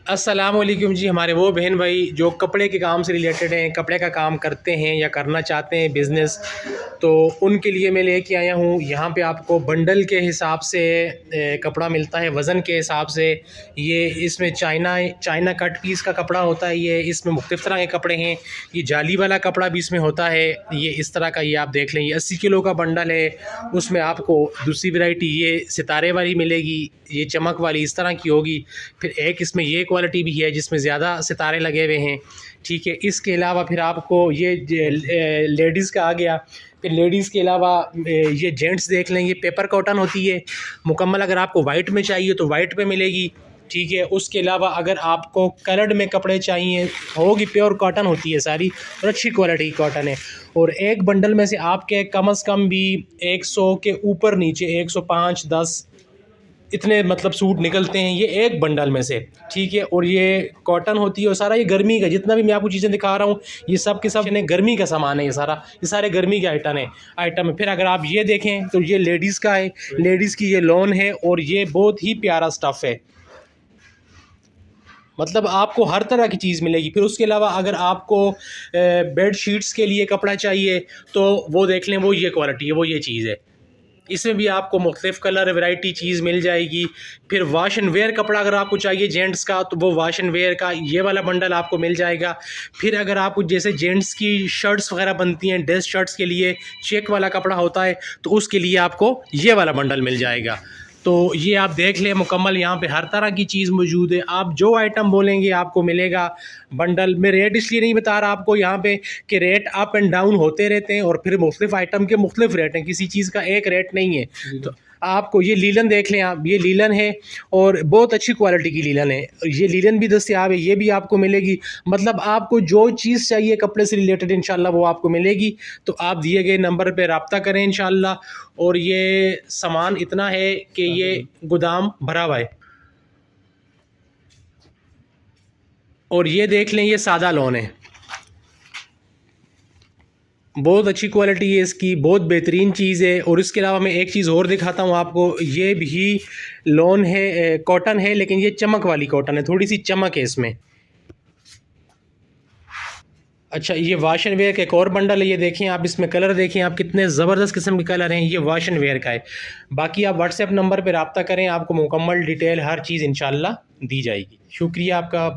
अस्सलामुअलैकुम जी। हमारे वो बहन भाई जो कपड़े के काम से रिलेटेड हैं, कपड़े का काम करते हैं या करना चाहते हैं बिज़नेस, तो उनके लिए मैं लेके आया हूँ। यहाँ पे आपको बंडल के हिसाब से कपड़ा मिलता है, वज़न के हिसाब से। ये इसमें चाइना कट पीस का कपड़ा होता है। ये इसमें मुख्तलिफ़ तरह के कपड़े हैं। ये जाली वाला कपड़ा भी इसमें होता है। ये इस तरह का, ये आप देख लें, ये 80 किलो का बंडल है। उसमें आपको दूसरी वैरायटी ये सितारे वाली मिलेगी, ये चमक वाली इस तरह की होगी। फिर एक इसमें ये क्वालिटी भी है जिसमें ज़्यादा सितारे लगे हुए हैं, ठीक है। इसके अलावा फिर आपको ये लेडीज़ का आ गया। फिर लेडीज़ के अलावा ये जेंट्स देख लें, ये पेपर कॉटन होती है मुकम्मल। अगर आपको वाइट में चाहिए तो वाइट में मिलेगी, ठीक है। उसके अलावा अगर आपको कलर्ड में कपड़े चाहिए होगी, प्योर कॉटन होती है सारी और अच्छी क्वालिटी की कॉटन है। और एक बंडल में से आपके कम से कम भी 100 के ऊपर नीचे 105 10 इतने मतलब सूट निकलते हैं ये एक बंडल में से, ठीक है। और ये कॉटन होती है और सारा ये गर्मी का, जितना भी मैं आपको चीज़ें दिखा रहा हूँ ये सब के सब गर्मी का सामान है। ये सारे गर्मी के आइटम है। फिर अगर आप ये देखें तो ये लेडीज़ का है, लेडीज़ की ये लॉन है और ये बहुत ही प्यारा स्टफ़ है। मतलब आपको हर तरह की चीज़ मिलेगी। फिर उसके अलावा अगर आपको बेड शीट्स के लिए कपड़ा चाहिए तो वो देख लें, वो ये क्वालिटी है, वो ये चीज़ है। इसमें भी आपको मुख्तलिफ़ कलर वैरायटी चीज़ मिल जाएगी। फिर वॉश एंड वेयर कपड़ा अगर आपको चाहिए जेंट्स का तो वो वॉश एंड वेयर का ये वाला बंडल आपको मिल जाएगा। फिर अगर आपको जैसे जेंट्स की शर्ट्स वगैरह बनती हैं, ड्रेस शर्ट्स के लिए चेक वाला कपड़ा होता है, तो उसके लिए आपको ये वाला बंडल मिल जाएगा। तो ये आप देख लें मुकम्मल, यहाँ पे हर तरह की चीज़ मौजूद है। आप जो आइटम बोलेंगे आपको मिलेगा बंडल में। रेट इसलिए नहीं बता रहा आपको यहाँ पे कि रेट अप एंड डाउन होते रहते हैं और फिर मुख्तलिफ आइटम के मुख्तलिफ रेट हैं, किसी चीज़ का एक रेट नहीं है। तो आपको ये लीलन देख लें आप, ये लीलन है और बहुत अच्छी क्वालिटी की लीलन है। ये लीलन भी दस्तयाब है, ये भी आपको मिलेगी। मतलब आपको जो चीज़ चाहिए कपड़े से रिलेटेड इंशाल्लाह वो आपको मिलेगी। तो आप दिए गए नंबर पे रब्ता करें इंशाल्लाह। और ये सामान इतना है कि ये गोदाम भरा हुआ है। और ये देख लें, ये सादा लॉन है, बहुत अच्छी क्वालिटी है इसकी, बहुत बेहतरीन चीज़ है। और इसके अलावा मैं एक चीज़ और दिखाता हूँ आपको। ये भी लॉन है, कॉटन है, लेकिन ये चमक वाली कॉटन है, थोड़ी सी चमक है इसमें। अच्छा, ये वॉश एंड वेयर का एक और बंडल है। ये देखें आप, इसमें कलर देखें आप, कितने ज़बरदस्त किस्म के कलर हैं। ये वॉश एंड वेयर का है। बाकी आप व्हाट्सएप नंबर पर रब्ता करें, आपको मुकम्मल डिटेल हर चीज़ इंशाल्लाह दी जाएगी। शुक्रिया आपका।